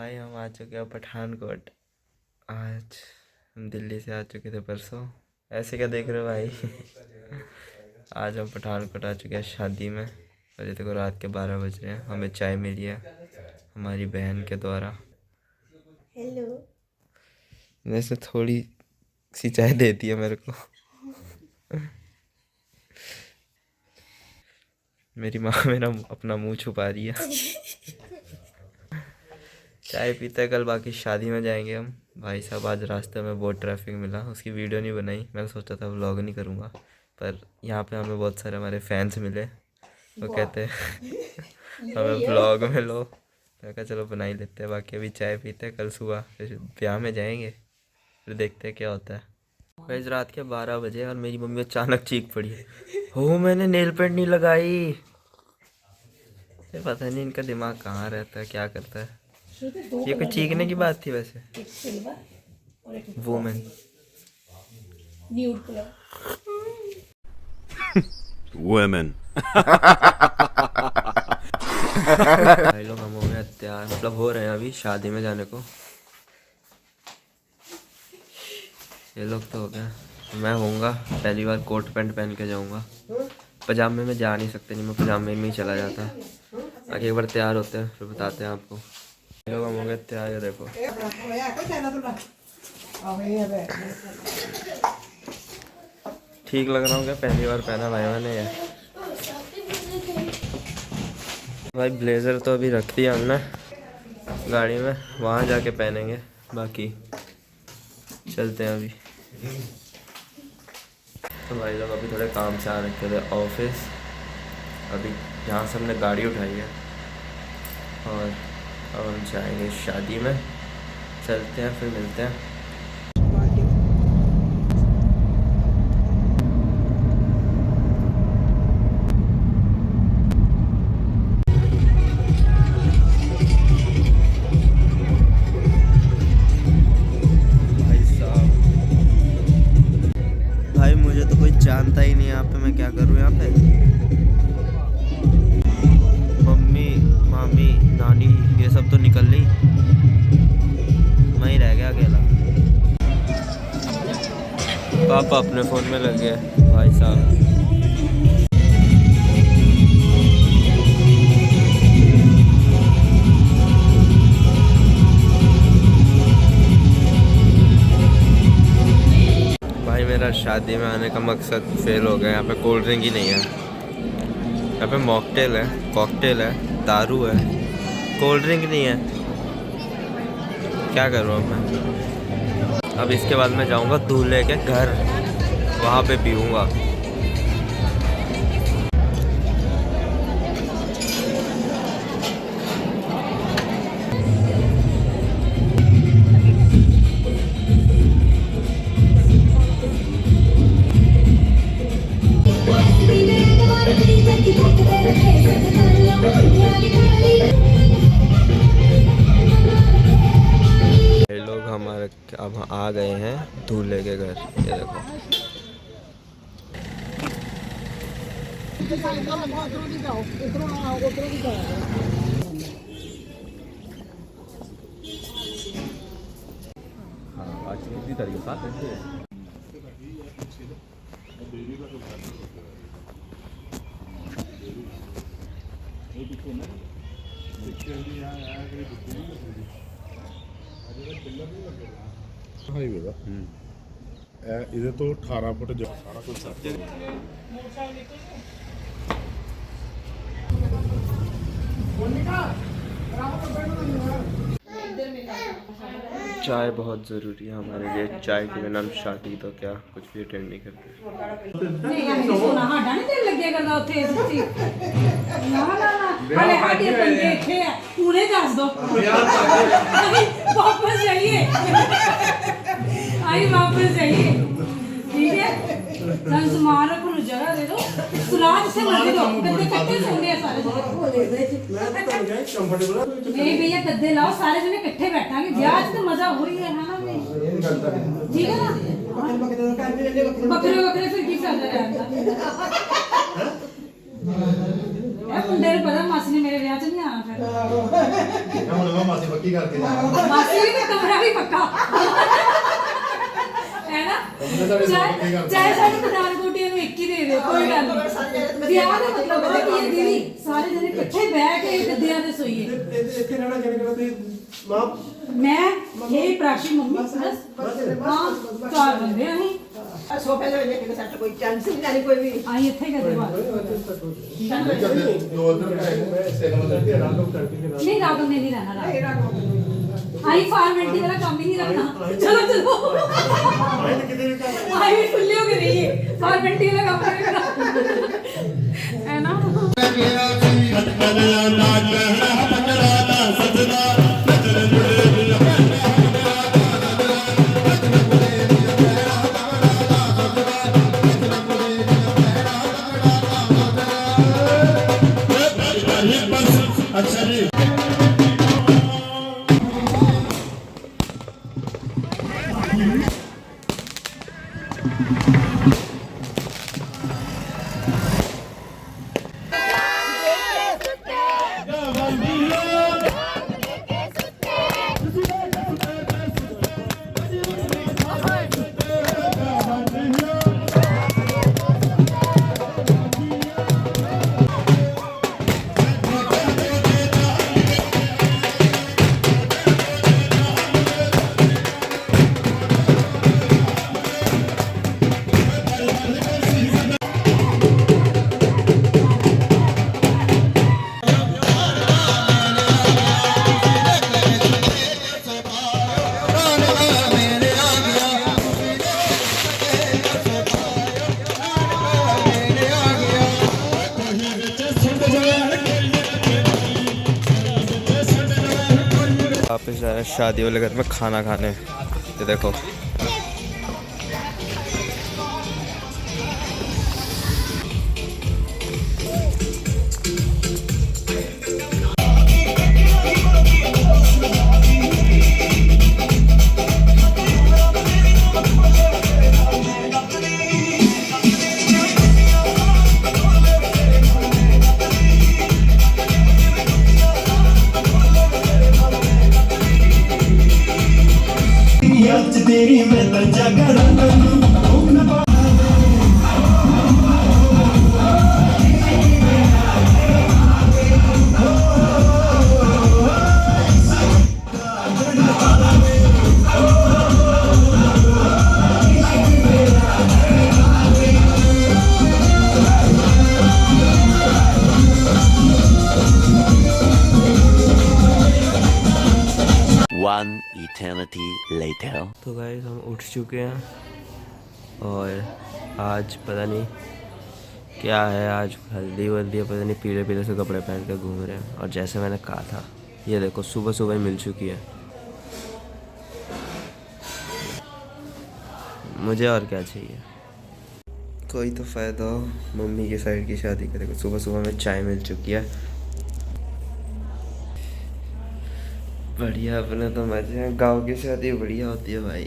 भाई हम आ चुके हैं पठानकोट। आज हम दिल्ली से आ चुके थे परसों। ऐसे क्या देख रहे हो भाई? आज हम पठानकोट आ चुके हैं शादी में। अभी तक रात के 12 बज रहे हैं। हमें चाय मिली है हमारी बहन के द्वारा। हेलो। वैसे थोड़ी सी चाय देती है मेरे को। मेरी माँ मेरा अपना मुंह छुपा रही है। चाय पीते कल बाकी शादी में जाएंगे हम। भाई साहब आज रास्ते में बहुत ट्रैफिक मिला, उसकी वीडियो नहीं बनाई। मैंने सोचा था व्लॉग नहीं करूँगा, पर यहाँ पे हमें बहुत सारे हमारे फैंस मिले। वो कहते हैं हमें व्लॉग में लो। मैं कहा चलो बना ही लेते हैं। बाकी अभी चाय पीते हैं, कल सुबह फिर ब्याह में जाएंगे, फिर देखते हैं क्या होता है। भाई रात के 12 बजे और मेरी मम्मी अचानक चीख पड़ी है, हो मैंने नेल पेंट नहीं लगाई। ये पता नहीं इनका दिमाग कहाँ रहता है, क्या करता है। ये कुछ चीखने की बात थी वैसे। Women women. भाई लोग हम हो गए तैयार, मतलब हो रहे हैं अभी शादी में जाने को। ये लोग तो हो गया, मैं होऊंगा पहली बार कोट पैंट पहन के जाऊंगा। पजामे में जा नहीं सकते, नहीं मैं पजामे में ही चला जाता। आगे एक बार तैयार होते हैं फिर बताते हैं आपको। ये लोग हम हो गए तैयार है, देखो ठीक लग रहा हूँ क्या? पहली बार पहना भाई मैंने ये। भाई ब्लेज़र तो अभी रख दिया हमने गाड़ी में, वहाँ जाके पहनेंगे। बाकी चलते हैं अभी। तो भाई लोग अभी थोड़े काम से आ रखे थे ऑफिस। अभी यहाँ से हमने गाड़ी उठाई है और अब हम जाएंगे शादी में। चलते हैं फिर मिलते हैं। भाई मुझे तो कोई जानता ही नहीं यहाँ पे, मैं क्या करूँ यहाँ पे। मम्मी मामी नानी ये सब तो निकल ली, मैं ही रह गया अकेला। पापा अपने फ़ोन में लग गए भाई साहब। भाई मेरा शादी में आने का मकसद फेल हो गया। यहाँ पे कोल्ड ड्रिंक ही नहीं है। यहाँ पे मॉकटेल है, कॉकटेल है, दारू है, कोल्ड ड्रिंक नहीं है। क्या करूँ अब मैं? अब इसके बाद मैं जाऊँगा दूल्हे के घर, वहाँ पे पीऊँगा। ये लोग हमारे अब आ गए हैं दूल्हे के घर, ये देखो। आज कितनी तारीख है? ਹਾਈਵੇ ਦਾ ਇਹ ਇਹਦੇ ਤੋਂ 18 ਫੁੱਟ ਸਾਰਾ ਕੁਝ ਸੱਤ चाय बहुत ज़रूरी है हमारे लिए। चाय के बिना हम शादी तो क्या कुछ भी अटेंड नहीं करते। नहीं सोना हाडा नहीं दिल लगे करदा उत्थे सच्ची। ना ना ना हाले हाडे बंदे इत्थे है, उन्हें दस दो वापस जाइए। आई वापस जाइए, ठीक है। सन सामान रखो, जगह दे दो, सुलाह से मर्जी दो। गद्दे कट्टे सोने हैं सारे जने। नहीं भैया गद्दे लाओ, सारे जने इकट्ठे बैठांगे। ब्याह च तो मजा हो ही है ना, ठीक है ना। बकरे बकरे फिर की फायदा रहता। ਇਹ ਮੁੰਡੇ ਨੂੰ ਪਤਾ ਮਾਸੀ ਨੇ ਮੇਰੇ ਵਿਆਹ 'ਚ ਨਹੀਂ ਆਣਾ ਫਿਰ ਹੁਣ ਮੈਂ ਮਾਸੀ ਪੱਕੀ ਕਰਕੇ ਮਾਸੀ ਵੀ ਤੇ ਕਮਰਾ ਵੀ ਪੱਕਾ ਹੈ ਨਾ ਚਾਹੇ ਸਾਡੇ ਪਠਾਨਕੋਟੀਆਂ ਨੂੰ ਇੱਕ ਹੀ ਦੇ ਦਿਓ ਕੋਈ ਗੱਲ ਨਹੀਂ ਵਿਆਹ ਦਾ ਮਤਲਬ ਪਤਾ ਕੀ ਹੈ ਦੀਦੀ ਸਾਰੇ ਜਣੇ ਇਕੱਠੇ ਬਹਿ ਕੇ ਗੱਦਿਆਂ ਤੇ ਸੋਈਏ ਇੱਥੇ ਰਹਿਣਾ ਕਿਹਨੇ ਤੇ ਮਾਂ ਮੈਂ ਇਹ ਪ੍ਰਾਸ਼ੀ ਮੰਮੀ ਬਸ ਹਾਂ 4 ਬੰਦੇ ਆ ਅਸੀਂ ਸੋਫੇ ਦੇ ਵਿੱਚ ਸੈੱਟ ਕੋਈ ਚਾਂਸ ਹੀ ਨਹੀਂ ਕੋਈ ਵੀ ਆਈ ਇੱਥੇ ਕਰਦੇ ਬਾਅਦ ਦੋ ਦਿਨ ਮੈਂ ਸੇਵਾ ਕਰਕੇ ਆਰਾਮ ਕਰਕੇ ਨਹੀਂ ਰਾਗਮ ਨੇ ਨਹੀਂ ਰਹਿਣਾ ਰਾਗਮ आई फॉर्मेलिटी वाला काम ही नहीं रखना चलो चलो आई भी खुली हो गई है फॉर्मेलिटी वाला काम नहीं करना है ना अच्छा जी वापस जा रहे हैं शादी वाले घर में खाना खाने। ये देखो तेरी मैं लज्जा One eternity later. तो गाइस हम उठ चुके हैं और आज पता नहीं क्या है, आज हल्दी वल्दी पता नहीं, पीले पीले से कपड़े पहन कर घूम रहे हैं। और जैसे मैंने कहा था, ये देखो सुबह सुबह ही मिल चुकी है मुझे, और क्या चाहिए। कोई तो फ़ायदा हो मम्मी की साइड की शादी का। देखो सुबह सुबह में चाय मिल चुकी है, बढ़िया। अपने तो मजे हैं, गाँव की शादी बढ़िया होती है भाई।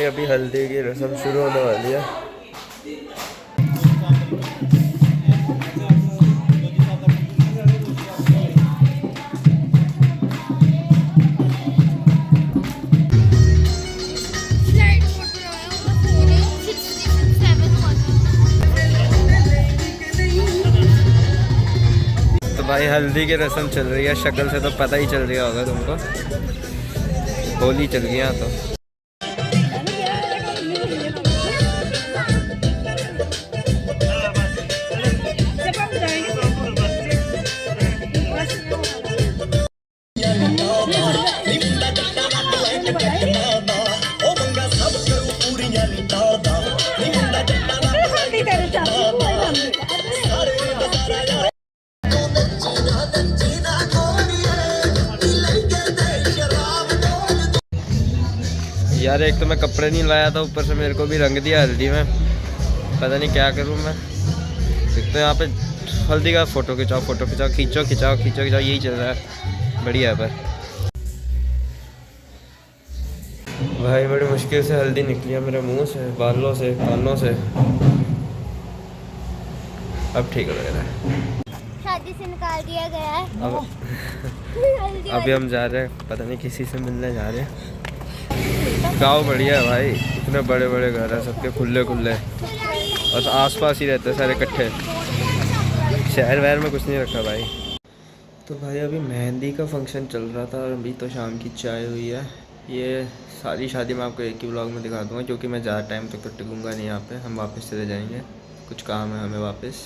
अभी हल्दी की रस्म शुरू होने वाली है। भाई हल्दी की रस्म चल रही है, शक्ल से तो पता ही चल रहा होगा तुमको, होली चल गया तो। यार एक तो मैं कपड़े नहीं लाया था, ऊपर से मेरे को भी रंग दिया हल्दी में, पता नहीं क्या करूँ मैं। देखते हैं यहाँ पे हल्दी का फ़ोटो खिंचाओ, फ़ोटो खिंचाओ, खींचो खिंचाओ खींचो खिंचाओ, यही चल रहा है, बढ़िया है। पर भाई बड़ी मुश्किल से हल्दी निकली है मेरे मुंह से, बालों से, कानों से। अब ठीक लग रहा है। शादी से निकाल दिया गया है। अब हल्दी अभी हम जा रहे हैं, पता नहीं किसी से मिलने जा रहे हैं। गाँव बढ़िया है भाई, इतने बड़े बड़े घर हैं, सबके खुले खुले, और आसपास ही रहते हैं सारे इकट्ठे। शहर वहर में कुछ नहीं रखा भाई। तो भाई अभी मेहंदी का फंक्शन चल रहा था और अभी तो शाम की चाय हुई है। ये सारी शादी मैं आपको एक ही व्लॉग में दिखा दूँगा, क्योंकि मैं ज़्यादा टाइम तक तो टिकूँगा नहीं यहाँ पे। हम वापस चले जाएंगे, कुछ काम है हमें वापस।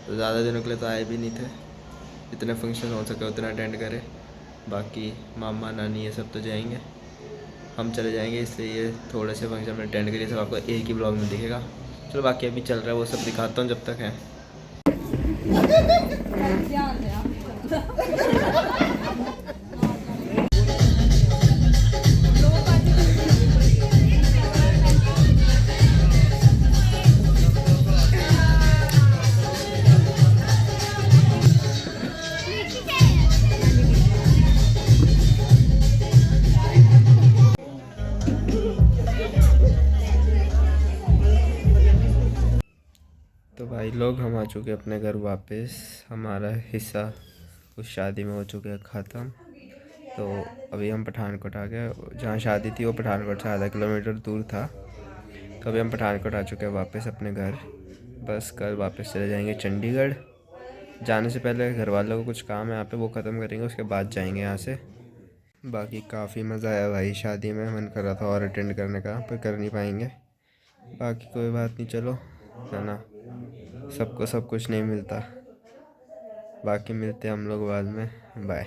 तो ज़्यादा दिनों के लिए तो आए भी नहीं थे, जितने फंक्शन हो सके उतना अटेंड करें। बाकी मामा नानी ये सब तो जाएंगे, हम चले जाएंगे, इसलिए ये थोड़े से फंक्शन में अटेंड करिए, सब आपको एक ही ब्लॉग में दिखेगा। चलो बाकी अभी चल रहा है वो सब दिखाता हूँ जब तक है। तो भाई लोग हम आ चुके अपने घर वापस। हमारा हिस्सा उस शादी में हो चुका है ख़त्म। तो अभी हम पठानकोट आ गए। जहाँ शादी थी वो पठानकोट से आधा किलोमीटर दूर था। तो अभी हम पठानकोट आ चुके हैं वापस अपने घर। बस कल वापस चले जाएंगे चंडीगढ़। जाने से पहले घर वालों को कुछ काम है यहाँ पे, वो ख़त्म करेंगे, उसके बाद जाएंगे यहाँ से। बाकी काफ़ी मज़ा आया भाई शादी में, मन कर रहा था और अटेंड करने का, पर कर नहीं पाएंगे। बाकी कोई बात नहीं, चलो है ना, सबको सब कुछ नहीं मिलता। बाकी मिलते हैं हम लोग बाद में, बाय।